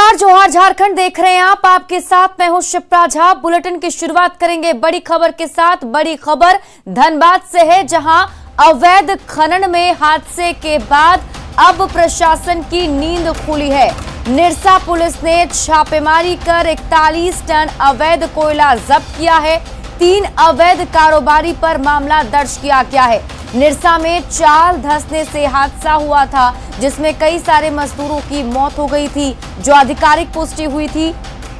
नमस्कार, जोहार झारखंड देख रहे हैं आप। आपके साथ मैं हूं शिप्रा झा। बुलेटिन की शुरुआत करेंगे बड़ी खबर के साथ। बड़ी खबर धनबाद से है, जहां अवैध खनन में हादसे के बाद अब प्रशासन की नींद खुली है। निरसा पुलिस ने छापेमारी कर 41 टन अवैध कोयला जब्त किया है। 3 अवैध कारोबारी पर मामला दर्ज किया गया है। निरसा में चाल धंसने से हादसा हुआ था, जिसमें कई सारे मजदूरों की मौत हो गई थी। जो आधिकारिक पुष्टि हुई थी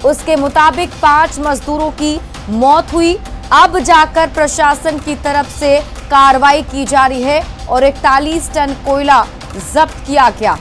उसके मुताबिक 5 मजदूरों की मौत हुई। अब जाकर प्रशासन की तरफ से कार्रवाई की जा रही है और 41 टन कोयला जब्त किया गया।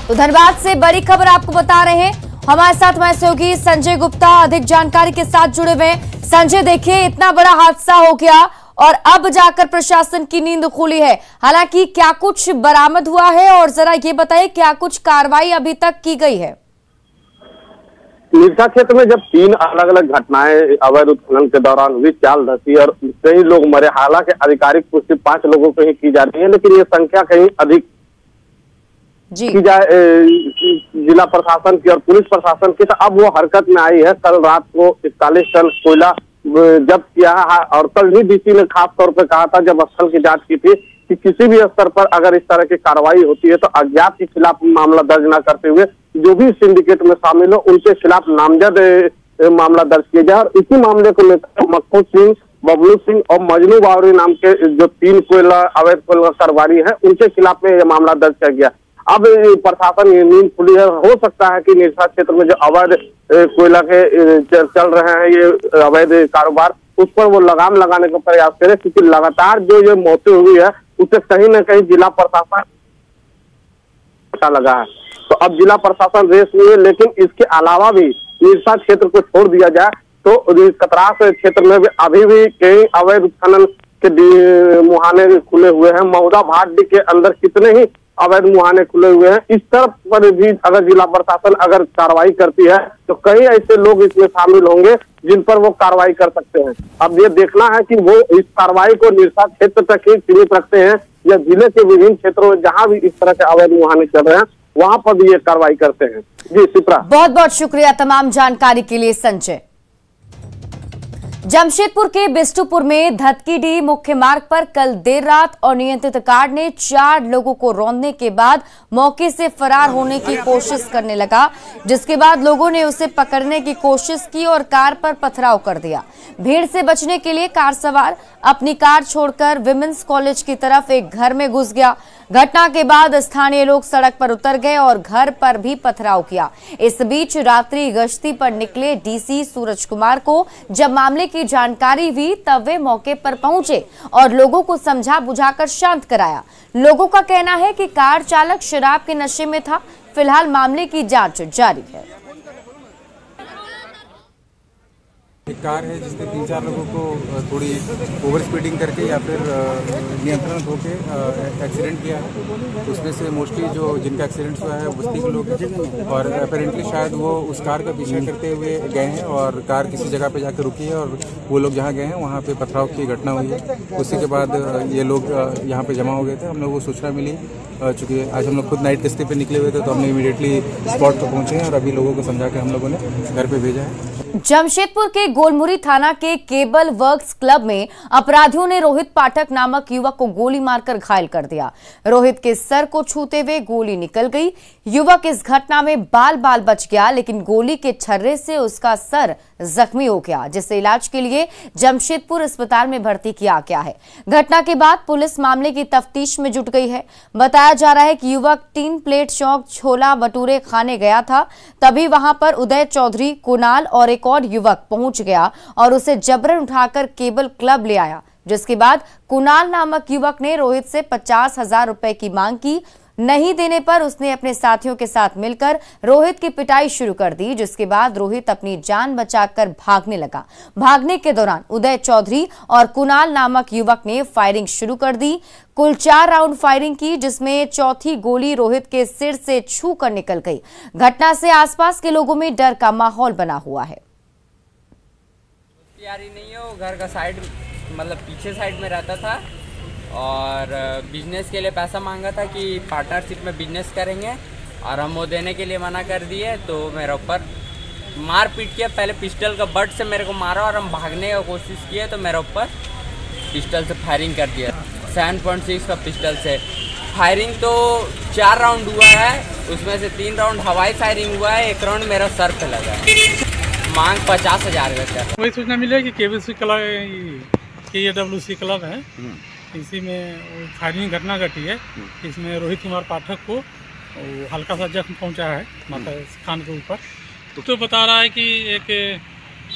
तो धनबाद से बड़ी खबर आपको बता रहे हैं। हमारे साथ हमारे सहयोगी संजय गुप्ता अधिक जानकारी के साथ जुड़े हुए हैं। संजय, देखिए इतना बड़ा हादसा हो गया और अब जाकर प्रशासन की नींद खुली है। हालांकि क्या कुछ बरामद हुआ है और जरा ये बताइए क्या कुछ कार्रवाई अभी तक की गई है? निरसा क्षेत्र में जब 3 अलग अलग घटनाएं अवैध उत्खनन के दौरान हुई, चाल धसी और कई लोग मरे। हालांकि आधिकारिक पुष्टि 5 लोगों को ही की जा रही है, लेकिन ये संख्या कहीं अधिक की जाए जिला प्रशासन की और पुलिस प्रशासन की, तो अब वो हरकत में आई है। कल रात को 41 टन कोयला जब्त किया है और कल ही डीसी ने खास तौर पर कहा था जब स्थल की जांच की थी कि किसी भी स्तर पर अगर इस तरह की कार्रवाई होती है तो अज्ञात के खिलाफ मामला दर्ज न करते हुए जो भी सिंडिकेट में शामिल हो उनके खिलाफ नामजद मामला दर्ज किया जाए। और इसी मामले को लेकर मक्खू सिंह, बबलू सिंह और मजनू बावरी नाम के जो 3 कोयला अवैध कोयला कारोबारी है उनके खिलाफ में यह मामला दर्ज किया गया। अब प्रशासन की नींद खुली है। हो सकता है कि निरसा क्षेत्र में जो अवैध कोयला के चल रहे हैं ये अवैध कारोबार, उस पर वो लगाम लगाने का प्रयास करे, क्योंकि लगातार जो ये मौतें हुई है उसे कहीं न कहीं जिला प्रशासन पता लगा है। तो अब जिला प्रशासन रेस में है, लेकिन इसके अलावा भी निरसा क्षेत्र को छोड़ दिया जाए तो कतरास क्षेत्र में भी अभी भी कई अवैध उत्खनन के मुहाने खुले हुए हैं। महुदा भाटी के अंदर कितने ही अवैध मुहाने खुले हुए हैं। इस तरफ पर भी अगर जिला प्रशासन अगर कार्रवाई करती है तो कई ऐसे लोग इसमें शामिल होंगे जिन पर वो कार्रवाई कर सकते हैं। अब ये देखना है कि वो इस कार्रवाई को निरसा क्षेत्र तक ही सीमित रखते हैं या जिले के विभिन्न क्षेत्रों में जहां भी इस तरह के अवैध मुहाने चल रहे हैं वहां पर भी ये कार्रवाई करते हैं। जी शिप्रा, बहुत बहुत शुक्रिया तमाम जानकारी के लिए संजय। जमशेदपुर के बिष्टुपुर में धतकीडीह मुख्य मार्ग पर कल देर रात अनियंत्रित कार ने 4 लोगों को रौंदने के बाद मौके से फरार होने की कोशिश करने लगा, जिसके बाद लोगों ने उसे पकड़ने की कोशिश की और कार पर पथराव कर दिया। भीड़ से बचने के लिए कार सवार अपनी कार छोड़कर विमेंस कॉलेज की तरफ एक घर में घुस गया। घटना के बाद स्थानीय लोग सड़क पर उतर गए और घर पर भी पथराव किया। इस बीच रात्रि गश्ती पर निकले डीसी सूरज कुमार को जब मामले की जानकारी हुई तब वे मौके पर पहुंचे और लोगों को समझा बुझाकर शांत कराया। लोगों का कहना है कि कार चालक शराब के नशे में था। फिलहाल मामले की जांच जारी है। एक कार है जिसने 3-4 लोगों को थोड़ी ओवर स्पीडिंग करके या फिर नियंत्रण होके एक्सीडेंट किया है। उसमें से मोस्टली जो जिनका एक्सीडेंट हुआ है बस्ती के लोग हैं और अपेरेंटली शायद वो उस कार का पीछा करते हुए गए हैं और कार किसी जगह पे जाकर रुकी है और वो लोग जहाँ गए हैं वहाँ पे पथराव की घटना हुई है। उसी के बाद ये लोग यहाँ पे जमा हो गए थे। हम लोग को सूचना मिली, चूँकि आज हम लोग खुद नाइट गश्ती पे निकले हुए थे तो हमने इमीडिएटली स्पॉट पर पहुँचे हैं और अभी लोगों को समझा के हम लोगों ने घर पे भेजा है। जमशेदपुर के गोलमुरी थाना के केबल वर्क्स क्लब में अपराधियों ने रोहित पाठक नामक युवक को गोली मारकर घायल कर दिया। रोहित के सर को छूते हुए गोली निकल गई। युवक इस घटना में बाल बाल बच गया, लेकिन गोली के छर्रे से उसका सर जख्मी हो गया, जिसे इलाज के लिए जमशेदपुर अस्पताल में भर्ती किया गया है। घटना के बाद पुलिस मामले की तफ्तीश में जुट गई है। बताया जा रहा है कि युवक 3 प्लेट चौक छोला भटूरे खाने गया था, तभी वहां पर उदय चौधरी, कुणाल और एक और युवक पहुंच गया और उसे जबरन उठाकर केबल क्लब ले आया, जिसके बाद कुणाल नामक युवक ने रोहित से 50,000 रुपए की मांग की। नहीं देने पर उसने अपने साथियों के साथ मिलकर रोहित की पिटाई शुरू कर दी, जिसके बाद रोहित अपनी जान बचाकर भागने लगा। भागने के दौरान उदय चौधरी और कुणाल नामक युवक ने फायरिंग शुरू कर दी। कुल 4 राउंड फायरिंग की, जिसमें चौथी गोली रोहित के सिर से छू कर निकल गई। घटना से आसपास के लोगों में डर का माहौल बना हुआ है। यारी नहीं है, वो घर का साइड मतलब पीछे साइड में रहता था और बिजनेस के लिए पैसा मांगा था कि पार्टनरशिप में बिजनेस करेंगे और हम वो देने के लिए मना कर दिए। तो मेरे ऊपर मार पीट किया, पहले पिस्टल का बट से मेरे को मारा और हम भागने का कोशिश किए तो मेरे ऊपर पिस्टल से फायरिंग कर दिया। 7.6 का पिस्टल से फायरिंग तो 4 राउंड हुआ है, उसमें से 3 राउंड हवाई फायरिंग हुआ है, 1 राउंड मेरा सर पे लगा है। मांग 50,000 का। वही सूचना मिली कि KBC क्लब KAWC क्लब है, इसी में फायरिंग घटना घटी है। इसमें रोहित कुमार पाठक को हल्का सा जख्म पहुंचा है माथा कान के ऊपर। तो बता रहा है कि एक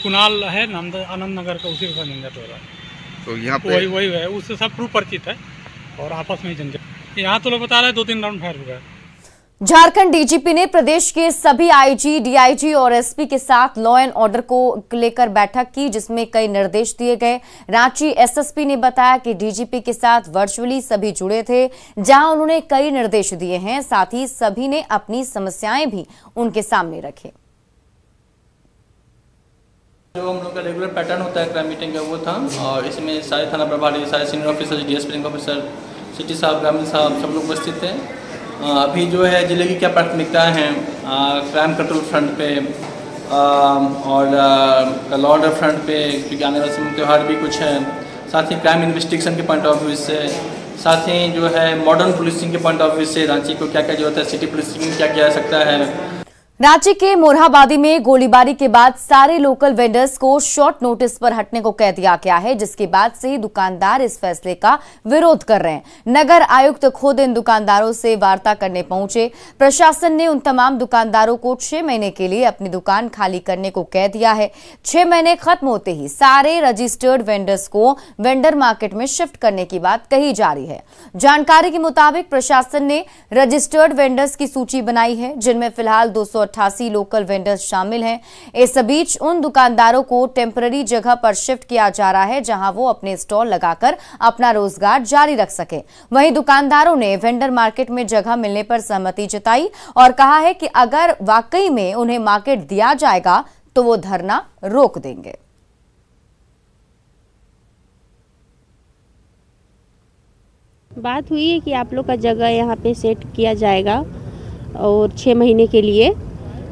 कुणाल है आनंद नगर का, उसी के साथ झंझट हो रहा है। तो यहाँ पे वही है, उससे सब प्रूफ परिचित है और आपस में झंझट। यहाँ तो लोग बता रहे हैं 2-3 राउंड फायर हुआ है। झारखंड डीजीपी ने प्रदेश के सभी आईजी, डीआईजी और एसपी के साथ लॉ एंड ऑर्डर को लेकर बैठक की, जिसमें कई निर्देश दिए गए। रांची एसएसपी ने बताया कि डीजीपी के साथ वर्चुअली सभी जुड़े थे, जहां उन्होंने कई निर्देश दिए हैं। साथ ही सभी ने अपनी समस्याएं भी उनके सामने रखे। जो हम लोग का रेगुलर पैटर्न होता है क्राइम मीटिंग का, वो था। और इसमें सारे थाना प्रभारी, सारे senior officer, DSP rank officer, city साहब, ग्रामीण साहब, सब लोग उपस्थित थे। अभी जो है जिले की क्या प्राथमिकताएं हैं क्राइम कंट्रोल फ्रंट पे और लॉ ऑर्डर फ्रंट पे, क्योंकि आने वाले त्यौहार भी कुछ है, साथ ही क्राइम इन्वेस्टिगेशन के पॉइंट ऑफ व्यू से, साथ ही जो है मॉडर्न पुलिसिंग के पॉइंट ऑफ व्यू से रांची को क्या क्या जरूरत है, सिटी पुलिसिंग में क्या किया जा सकता है। रांची के मोरहाबादी में गोलीबारी के बाद सारे लोकल वेंडर्स को शॉर्ट नोटिस पर हटने को कह दिया गया है, जिसके बाद से ही दुकानदार इस फैसले का विरोध कर रहे हैं। नगर आयुक्त खुद इन दुकानदारों से वार्ता करने पहुंचे। प्रशासन ने उन तमाम दुकानदारों को 6 महीने के लिए अपनी दुकान खाली करने को कह दिया है। 6 महीने खत्म होते ही सारे रजिस्टर्ड वेंडर्स को वेंडर मार्केट में शिफ्ट करने की बात कही जा रही है। जानकारी के मुताबिक प्रशासन ने रजिस्टर्ड वेंडर्स की सूची बनाई है, जिनमें फिलहाल 288 लोकल वेंडर्स शामिल हैं। इस बीच उन दुकानदारों को टेम्पररी जगह पर शिफ्ट किया जा रहा है, जहां वो अपने स्टॉल लगाकर अपना रोजगार जारी रख सके। वहीं दुकानदारों ने वेंडर मार्केट में जगह मिलने पर सहमति जताई और कहा है कि अगर वाकई में उन्हें मार्केट दिया जाएगा तो वो धरना रोक देंगे। बात हुई है कि आप लोग का जगह यहाँ पे सेट किया जाएगा और 6 महीने के लिए।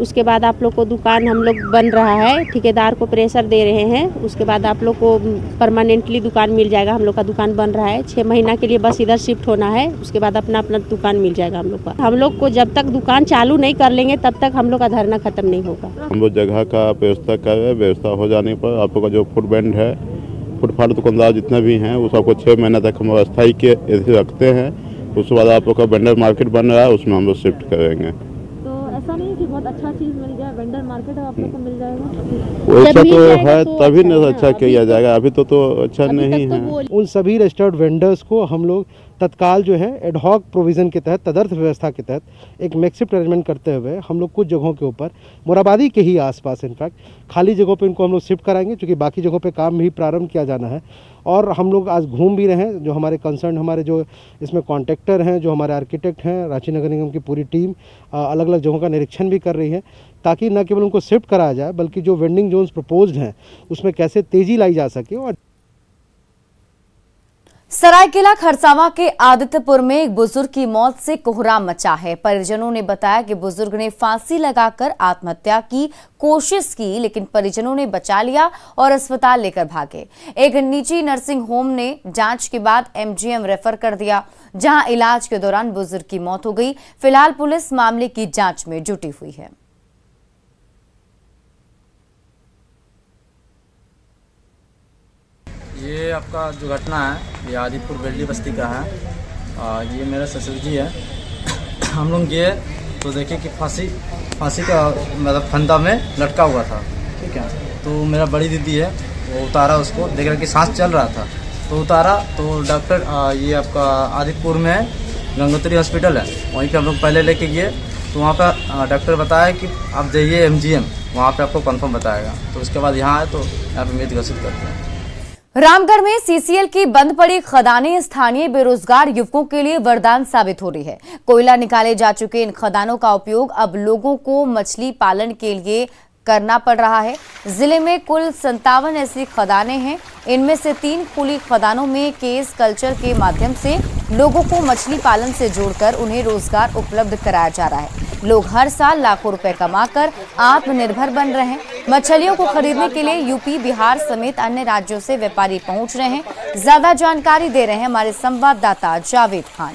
उसके बाद आप लोग को दुकान हम लोग बन रहा है, ठेकेदार को प्रेशर दे रहे हैं। उसके बाद आप लोग को परमानेंटली दुकान मिल जाएगा। हम लोग का दुकान बन रहा है, 6 महीना के लिए बस इधर शिफ्ट होना है। उसके बाद अपना अपना दुकान मिल जाएगा हम लोग का। हम लोग को जब तक दुकान चालू नहीं कर लेंगे तब तक हम लोग का धरना खत्म नहीं होगा। हम लोग जगह का व्यवस्था कर, व्यवस्था हो जाने पर आप लोग का जो फूड बैंड है, फुटपाथ दुकानदार जितने भी हैं, वो सबको 6 महीने तक हम अस्थायी के रखते हैं। उसके बाद आप लोग का वेंडर मार्केट बन रहा है, उसमें हम लोग शिफ्ट करेंगे। तो ऐसा नहीं कि बहुत अच्छा चीज़ मिल जाए, वेंडर मार्केट आप लोग को मिल जाएगा। वैसा तो है तभी ना अच्छा किया जाएगा, अभी तो अच्छा नहीं है। उन सभी रजिस्टर्ड वेंडर्स को हम लोग तत्काल जो है एडहॉक प्रोविज़न के तहत, तदर्थ व्यवस्था के तहत एक मैक्सिफ्ट अरेंजमेंट करते हुए हम लोग कुछ जगहों के ऊपर, मोराबादी के ही आसपास इनफैक्ट खाली जगहों पे इनको हम लोग शिफ्ट कराएंगे, क्योंकि बाकी जगहों पे काम भी प्रारंभ किया जाना है। और हम लोग आज घूम भी रहे हैं, जो हमारे कंसर्न, हमारे जो इसमें कॉन्ट्रैक्टर हैं, जो हमारे आर्किटेक्ट हैं, रांची नगर निगम की पूरी टीम अलग अलग जगहों का निरीक्षण भी कर रही है, ताकि न केवल उनको शिफ्ट कराया जाए बल्कि जो वेंडिंग जोन्स प्रपोज्ड हैं उसमें कैसे तेज़ी लाई जा सके। और सरायकेला खरसावां के आदित्यपुर में एक बुजुर्ग की मौत से कोहराम मचा है। परिजनों ने बताया कि बुजुर्ग ने फांसी लगाकर आत्महत्या की कोशिश की, लेकिन परिजनों ने बचा लिया और अस्पताल लेकर भागे। एक निजी नर्सिंग होम ने जांच के बाद एमजीएम रेफर कर दिया, जहां इलाज के दौरान बुजुर्ग की मौत हो गई। फिलहाल पुलिस मामले की जांच में जुटी हुई है। ये आपका जो घटना है ये आदिपुर बेल्ली बस्ती का है। ये मेरा ससुर जी है। हम लोग गए तो देखे कि फांसी का मतलब फंदा में लटका हुआ था, ठीक है। तो मेरा बड़ी दीदी है, वो उतारा उसको, देख रहा कि सांस चल रहा था तो उतारा। तो डॉक्टर ये आपका आदिपुर में गंगोत्री हॉस्पिटल है, वहीं पे हम लोग पहले लेके गए। तो वहाँ पर डॉक्टर बताया कि आप जाइए एमजीएम, वहाँ पे आपको कंफर्म बताएगा। तो उसके बाद यहाँ आए तो यहाँ पे मृत घोषित करते हैं। रामगढ़ में सीसीएल की बंद पड़ी खदानें स्थानीय बेरोजगार युवकों के लिए वरदान साबित हो रही है। कोयला निकाले जा चुके इन खदानों का उपयोग अब लोगों को मछली पालन के लिए करना पड़ रहा है। जिले में कुल 57 ऐसी खदानें हैं। इनमें से 3 खुली खदानों में केज कल्चर के माध्यम से लोगों को मछली पालन से जोड़कर उन्हें रोजगार उपलब्ध कराया जा रहा है। लोग हर साल लाखों रुपए कमाकर आत्मनिर्भर बन रहे हैं। मछलियों को खरीदने के लिए यूपी, बिहार समेत अन्य राज्यों से व्यापारी पहुंच रहे हैं। ज्यादा जानकारी दे रहे हैं हमारे संवाददाता Javed Khan.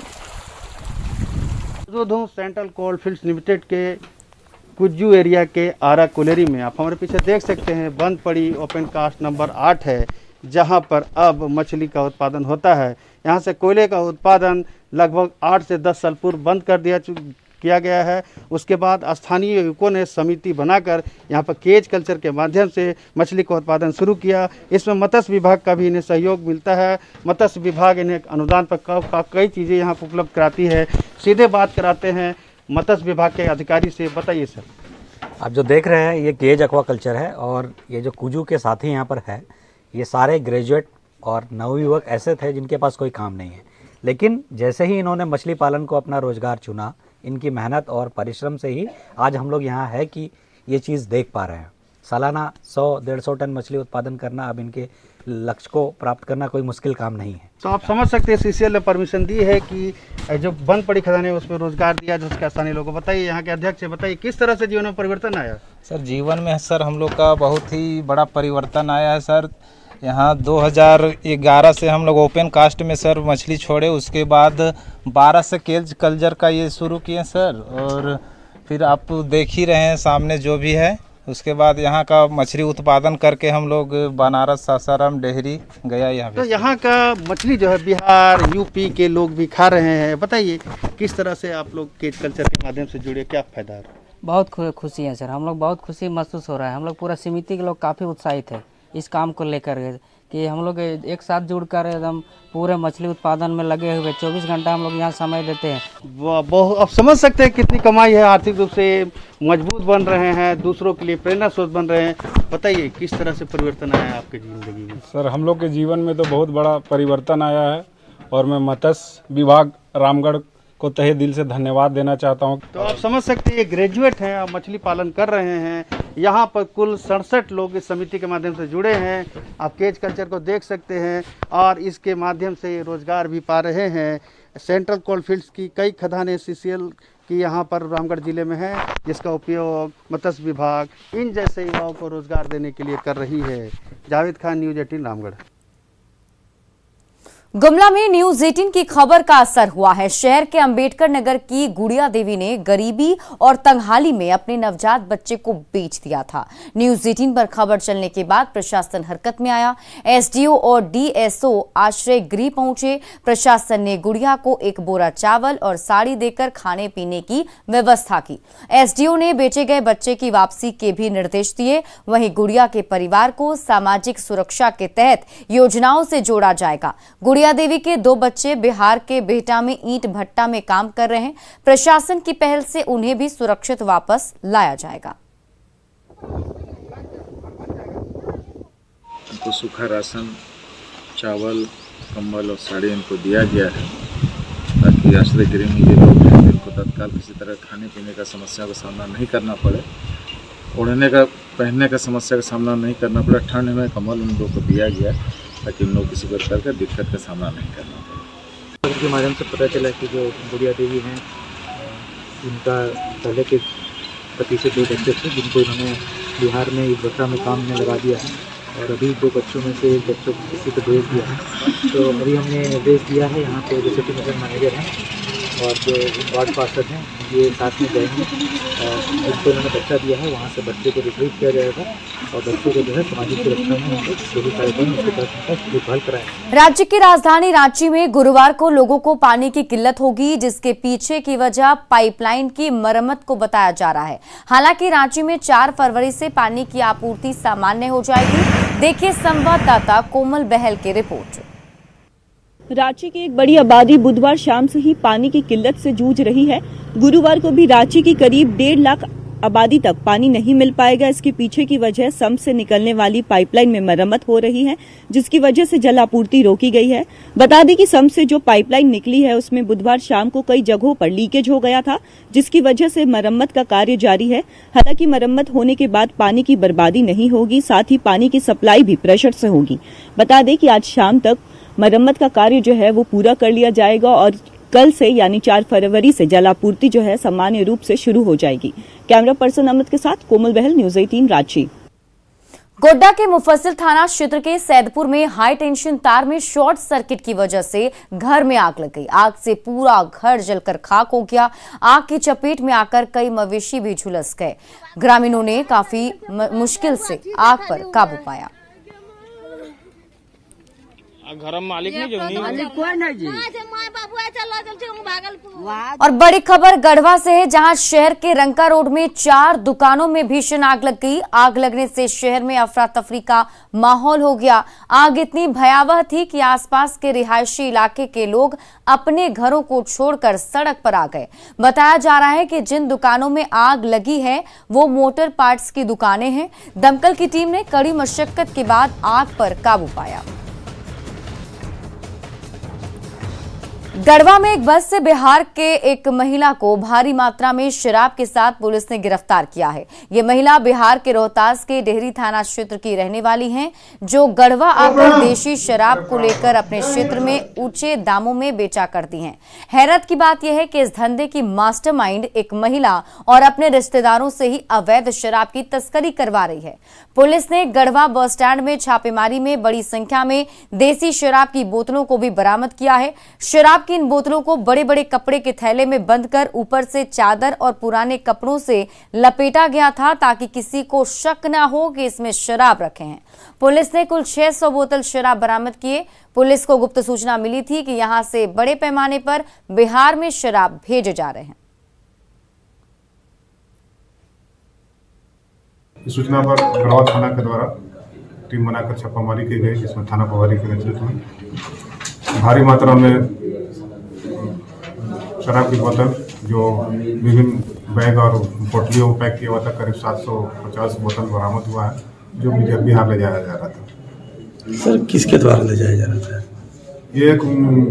Central coalfields limited के कुज्जू एरिया के आरा कोलेरी में आप हमारे पीछे देख सकते हैं बंद पड़ी ओपन कास्ट नंबर 8 है, जहां पर अब मछली का उत्पादन होता है। यहां से कोयले का उत्पादन लगभग 8 से 10 साल पूर्व बंद कर किया गया है। उसके बाद स्थानीय युवकों ने समिति बनाकर यहाँ पर केज कल्चर के माध्यम से मछली का उत्पादन शुरू किया। इसमें मत्स्य विभाग का भी इन्हें सहयोग मिलता है। मत्स्य विभाग इन्हें अनुदान पर कई चीज़ें यहाँ पर उपलब्ध कराती है। सीधे बात कराते हैं मत्स्य विभाग के अधिकारी से। बताइए सर। आप जो देख रहे हैं ये केज एक्वाकल्चर है और ये जो कुजू के साथी यहाँ पर है ये सारे ग्रेजुएट और नवयुवक ऐसे थे जिनके पास कोई काम नहीं है, लेकिन जैसे ही इन्होंने मछली पालन को अपना रोजगार चुना, इनकी मेहनत और परिश्रम से ही आज हम लोग यहाँ है कि ये चीज़ देख पा रहे हैं। सालाना 100-150 टन मछली उत्पादन करना अब इनके लक्ष्य को प्राप्त करना कोई मुश्किल काम नहीं है। तो आप समझ सकते हैं सीसीएल ने परमिशन दी है कि जो बंद पड़ी खदानें उसमें रोजगार दिया जो उसके स्थानीय लोगों को। बताइए यहाँ के अध्यक्ष से, बताइए किस तरह से जीवन में परिवर्तन आया? सर जीवन में सर हम लोग का बहुत ही बड़ा परिवर्तन आया है सर। यहाँ 2011 से हम लोग ओपन कास्ट में सर मछली छोड़े, उसके बाद 12 से केज कल्चर का ये शुरू किए सर, और फिर आप देख ही रहे हैं सामने जो भी है। उसके बाद यहाँ का मछली उत्पादन करके हम लोग बनारस, सासाराम, डेहरी, गया यहाँ पे। तो यहाँ का मछली जो है बिहार, यूपी के लोग भी खा रहे हैं। बताइए किस तरह से आप लोग केज कल्चर के माध्यम से जुड़े, क्या फायदा है? बहुत खुशी है सर, हम लोग बहुत खुशी महसूस हो रहा है। हम लोग पूरा समिति के लोग काफ़ी उत्साहित है इस काम को लेकर कि हम लोग एक साथ जुड़कर एकदम पूरे मछली उत्पादन में लगे हुए 24 घंटा हम लोग यहाँ समय देते हैं। बहुत आप समझ सकते हैं कितनी कमाई है, आर्थिक रूप से मजबूत बन रहे हैं, दूसरों के लिए प्रेरणा स्रोत बन रहे हैं। बताइए किस तरह से परिवर्तन आया है आपके जिंदगी में? सर हम लोग के जीवन में तो बहुत बड़ा परिवर्तन आया है और मैं मत्स्य विभाग रामगढ़ को तहे दिल से धन्यवाद देना चाहता हूं। तो आप समझ सकते हैं ये ग्रेजुएट हैं, आप मछली पालन कर रहे हैं। यहाँ पर कुल 67 लोग इस समिति के माध्यम से जुड़े हैं। आप केज कल्चर को देख सकते हैं और इसके माध्यम से रोजगार भी पा रहे हैं। सेंट्रल कोलफील्ड्स की कई खदानें सीसीएल की यहाँ पर रामगढ़ जिले में है, जिसका उपयोग मत्स्य विभाग इन जैसे युवाओं को रोजगार देने के लिए कर रही है। जावेद खान, न्यूज़ 18 रामगढ़। गुमला में न्यूज 18 की खबर का असर हुआ है। शहर के अंबेडकर नगर की गुड़िया देवी ने गरीबी और तंगहाली में अपने नवजात बच्चे को बेच दिया था। न्यूज 18 पर खबर चलने के बाद प्रशासन हरकत में आया। एसडीओ और डीएसओ आश्रय गृह पहुंचे। प्रशासन ने गुड़िया को एक बोरा चावल और साड़ी देकर खाने पीने की व्यवस्था की। एसडीओ ने बेचे गए बच्चे की वापसी के भी निर्देश दिए। वहीं गुड़िया के परिवार को सामाजिक सुरक्षा के तहत योजनाओं से जोड़ा जाएगा। गुड़िया देवी के 2 बच्चे बिहार के बिहटा में ईंट भट्टा में काम कर रहे हैं। प्रशासन की पहल से उन्हें भी सुरक्षित वापस लाया जाएगा। इनको सूखा राशन, चावल, कंबल और साड़ी इनको दिया गया है ताकि आश्रय गृह में ये लोग हैं इनको तत्काल किसी तरह खाने पीने का समस्या का सामना नहीं करना पड़े, ओढ़ने का पहनने का समस्या का सामना नहीं करना पड़े। ठंड में कंबल उन लोगों को दिया गया ताकि उन लोग किसी प्रकार का दिक्कत का सामना नहीं करना पड़े। उनके माध्यम से पता चला कि जो गुड़िया देवी हैं उनका पहले के पति से 2 बच्चे थे जिनको इन्होंने बिहार में एक भट्टा में काम में लगा दिया है और अभी 2 बच्चों में से एक बच्चों को किसी को भेज दिया है। तो अभी हमने निर्देश दिया है, यहाँ पे जो सिटी नगर मैनेजर हैं और जो वार्ड पार्षद हैं ये साथ में जाएंगे और जिनको इन्होंने बच्चा दिया है वहाँ से बच्चे को रिट्रीव किया जाएगा और बच्चे को जो है सामाजिक सुरक्षा में जो भी कार्यक्रम उसके तहत देखभाल कराएंगे। राज्य की राजधानी रांची में गुरुवार को लोगों को पानी की किल्लत होगी, जिसके पीछे की वजह पाइपलाइन की मरम्मत को बताया जा रहा है। हालांकि रांची में 4 फरवरी से पानी की आपूर्ति सामान्य हो जाएगी। देखिए संवाददाता कोमल बहल की रिपोर्ट। रांची की एक बड़ी आबादी बुधवार शाम से ही पानी की किल्लत से जूझ रही है। गुरुवार को भी रांची की करीब 1.5 लाख आबादी तक पानी नहीं मिल पाएगा। इसके पीछे की वजह सम्प से निकलने वाली पाइपलाइन में मरम्मत हो रही है, जिसकी वजह से जल आपूर्ति रोकी गई है। बता दें कि सम्प से जो पाइपलाइन निकली है उसमें बुधवार शाम को कई जगहों पर लीकेज हो गया था, जिसकी वजह से मरम्मत का कार्य जारी है। हालांकि मरम्मत होने के बाद पानी की बर्बादी नहीं होगी, साथ ही पानी की सप्लाई भी प्रेशर से होगी। बता दें कि आज शाम तक मरम्मत का कार्य जो है वो पूरा कर लिया जाएगा और कल से यानी 4 फरवरी से जलापूर्ति जो है सामान्य रूप से शुरू हो जाएगी। कैमरा पर्सन अमित के साथ कोमल बहल, न्यूज़ 18 रांची। गोड्डा के मुफस्सिल थाना क्षेत्र के सैदपुर में हाई टेंशन तार में शॉर्ट सर्किट की वजह से घर में आग लग गई। आग से पूरा घर जलकर खाक हो गया। आग की चपेट में आकर कई मवेशी भी झुलस गए। ग्रामीणों ने काफी मुश्किल से आग पर काबू पाया। घर मालिक नहीं और बड़ी खबर गढ़वा से है, जहां शहर के रंका रोड में 4 दुकानों में भीषण आग लग गई। आग लगने से शहर में अफरा तफरी का माहौल हो गया। आग इतनी भयावह थी कि आसपास के रिहायशी इलाके के लोग अपने घरों को छोड़कर सड़क पर आ गए। बताया जा रहा है कि जिन दुकानों में आग लगी है वो मोटर पार्ट्स की दुकानें हैं। दमकल की टीम ने कड़ी मशक्कत के बाद आग पर काबू पाया। गढ़वा में एक बस से बिहार के एक महिला को भारी मात्रा में शराब के साथ पुलिस ने गिरफ्तार किया है। ये महिला बिहार के रोहतास के डेहरी थाना क्षेत्र की रहने वाली हैं, जो गढ़वा आकर देशी शराब को लेकर अपने क्षेत्र में ऊंचे दामों में बेचा करती हैं। हैरत की बात यह है कि इस धंधे की मास्टरमाइंड एक महिला और अपने रिश्तेदारों से ही अवैध शराब की तस्करी करवा रही है। पुलिस ने गढ़वा बस स्टैंड में छापेमारी में बड़ी संख्या में देसी शराब की बोतलों को भी बरामद किया है। शराब की इन बोतलों को बड़े बड़े कपड़े के थैले में बंद कर ऊपर से चादर और पुराने कपड़ों से लपेटा गया था, ताकि किसी को शक न हो कि इसमें शराब रखे हैं। पुलिस ने कुल 600 बोतल शराब बरामद किए। पुलिस को गुप्त सूचना मिली थी कि यहां से बड़े पैमाने पर बिहार में शराब भेजे जा रहे हैं। इस सूचना पर गढ़वा थाना के द्वारा टीम बनाकर छापामारी की गई, जिसमें थाना प्रभारी के नेतृत्व में भारी मात्रा में शराब की बोतल जो विभिन्न बैग और पोटलियों में पैक किया हुआ था, करीब 750 बोतल बरामद हुआ है, जो बिहार ले जाया जा रहा था। सर, किसके द्वारा ले जाया जा रहा था? ये एक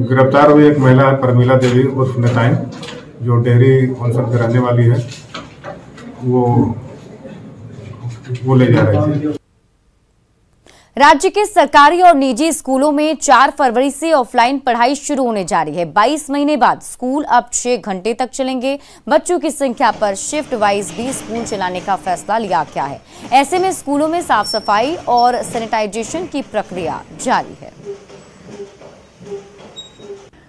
गिरफ्तार हुई एक महिला है, परमिला देवी उर्फ नेताइन, जो डेहरी अंचल की रहने वाली है, वो ले जा रही थी। राज्य के सरकारी और निजी स्कूलों में 4 फरवरी से ऑफलाइन पढ़ाई शुरू होने जा रही है। 22 महीने बाद स्कूल अब 6 घंटे तक चलेंगे। बच्चों की संख्या पर शिफ्ट वाइज भी स्कूल चलाने का फैसला लिया गया है। ऐसे में स्कूलों में साफ सफाई और सैनिटाइजेशन की प्रक्रिया जारी है।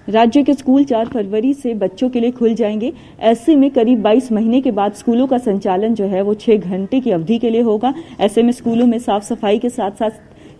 राज्य के स्कूल 4 फरवरी से बच्चों के लिए खुल जाएंगे। ऐसे में करीब 22 महीने के बाद स्कूलों का संचालन जो है वो 6 घंटे की अवधि के लिए होगा। ऐसे में स्कूलों में साफ सफाई के साथ साथ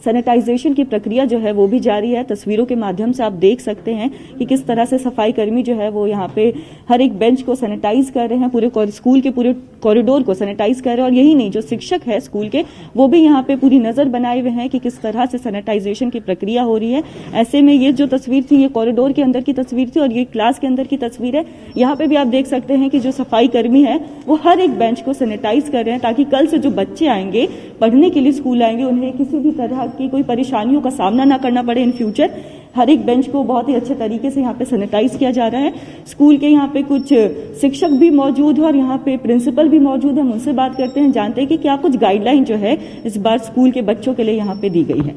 सैनिटाइजेशन की प्रक्रिया जो है वो भी जारी है। तस्वीरों के माध्यम से आप देख सकते हैं कि किस तरह से सफाई कर्मी जो है वो यहाँ पे हर एक बेंच को सैनिटाइज कर रहे हैं, पूरे स्कूल के पूरे कॉरिडोर को सैनिटाइज कर रहे हैं। और यही नहीं, जो शिक्षक है स्कूल के वो भी यहाँ पे पूरी नजर बनाए हुए हैं कि किस तरह से सैनिटाइजेशन की प्रक्रिया हो रही है। ऐसे में ये जो तस्वीर थी, ये कॉरिडोर के अंदर की तस्वीर थी और ये क्लास के अंदर की तस्वीर है। यहाँ पे भी आप देख सकते हैं कि जो सफाई कर्मी है वो हर एक बेंच को सैनिटाइज कर रहे हैं, ताकि कल से जो बच्चे आएंगे पढ़ने के लिए स्कूल आएंगे, उन्हें किसी भी तरह की कोई परेशानियों का सामना ना करना पड़े इन फ्यूचर। हर एक बेंच को बहुत ही अच्छे तरीके से यहाँ पे सैनिटाइज किया जा रहा है। स्कूल के यहाँ पे कुछ शिक्षक भी मौजूद है और यहाँ पे प्रिंसिपल भी मौजूद है। हम उनसे बात करते हैं, जानते हैं कि क्या कुछ गाइडलाइन जो है इस बार स्कूल के बच्चों के लिए यहाँ पे दी गई है।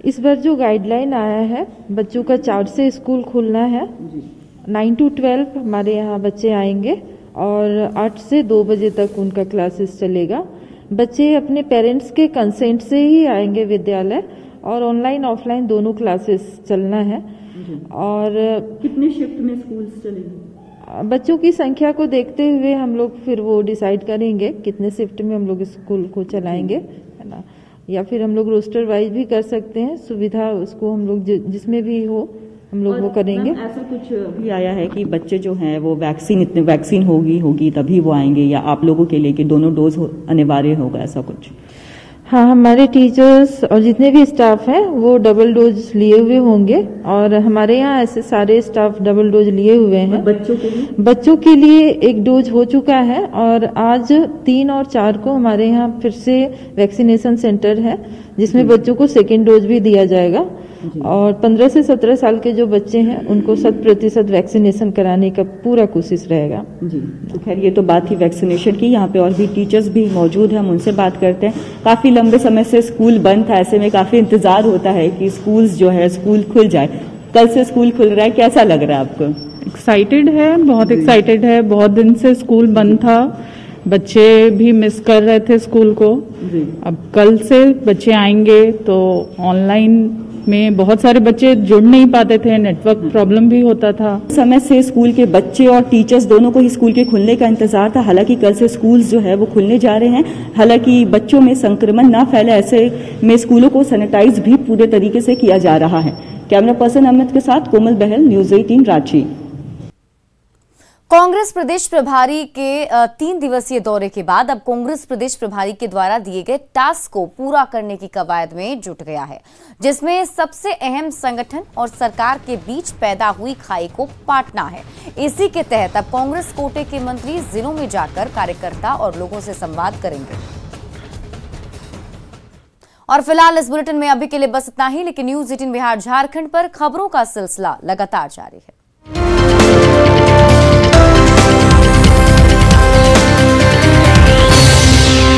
इस बार जो गाइडलाइन आया है, बच्चों का 4 से स्कूल खुलना है। 9 to 12 हमारे यहाँ बच्चे आएंगे और 8 से 2 बजे तक उनका क्लासेस चलेगा। बच्चे अपने पेरेंट्स के कंसेंट से ही आएंगे विद्यालय और ऑनलाइन ऑफलाइन दोनों क्लासेस चलना है। और कितने शिफ्ट में स्कूल चलेंगे? बच्चों की संख्या को देखते हुए हम लोग फिर वो डिसाइड करेंगे कितने शिफ्ट में हम लोग स्कूल को चलाएंगे, है ना। या फिर हम लोग रोस्टर वाइज भी कर सकते हैं, सुविधा उसको हम लोग जिसमें भी हो हम लोग वो करेंगे। ऐसा कुछ भी आया है कि बच्चे जो हैं वो वैक्सीन होगी तभी वो आएंगे, या आप लोगों के लिए कि दोनों डोज अनिवार्य होगा, ऐसा कुछ? हाँ, हमारे टीचर्स और जितने भी स्टाफ हैं वो डबल डोज लिए हुए होंगे और हमारे यहाँ ऐसे सारे स्टाफ डबल डोज लिए हुए हैं। बच्चों के लिए एक डोज हो चुका है और आज 3 और 4 को हमारे यहाँ फिर से वैक्सीनेशन सेंटर है जिसमें बच्चों को सेकेंड डोज भी दिया जाएगा और 15 से 17 साल के जो बच्चे हैं उनको 100% वैक्सीनेशन कराने का पूरा कोशिश रहेगा जी। तो खैर ये तो बात ही वैक्सीनेशन की, यहाँ पे और भी टीचर्स भी मौजूद हैं, हम उनसे बात करते हैं। काफी लंबे समय से स्कूल बंद था, ऐसे में काफी इंतजार होता है कि स्कूल जो है स्कूल खुल जाए। कल से स्कूल खुल रहा है, कैसा लग रहा है आपको? एक्साइटेड है, बहुत एक्साइटेड है। बहुत दिन से स्कूल बंद था, बच्चे भी मिस कर रहे थे स्कूल को। अब कल से बच्चे आएंगे तो ऑनलाइन में बहुत सारे बच्चे जुड़ नहीं पाते थे, नेटवर्क प्रॉब्लम भी होता था। समय से स्कूल के बच्चे और टीचर्स दोनों को ही स्कूल के खुलने का इंतजार था। हालांकि कल से स्कूल जो है वो खुलने जा रहे हैं। हालांकि बच्चों में संक्रमण ना फैले ऐसे में स्कूलों को सैनिटाइज भी पूरे तरीके से किया जा रहा है। कैमरा पर्सन अमित के साथ कोमल बहल, न्यूज 18 रांची। कांग्रेस प्रदेश प्रभारी के 3 दिवसीय दौरे के बाद अब कांग्रेस प्रदेश प्रभारी के द्वारा दिए गए टास्क को पूरा करने की कवायद में जुट गया है, जिसमें सबसे अहम संगठन और सरकार के बीच पैदा हुई खाई को पाटना है। इसी के तहत अब कांग्रेस कोटे के मंत्री जिलों में जाकर कार्यकर्ता और लोगों से संवाद करेंगे। और फिलहाल इस बुलेटिन में अभी के लिए बस इतना ही, लेकिन न्यूज 18 बिहार झारखंड पर खबरों का सिलसिला लगातार जारी है।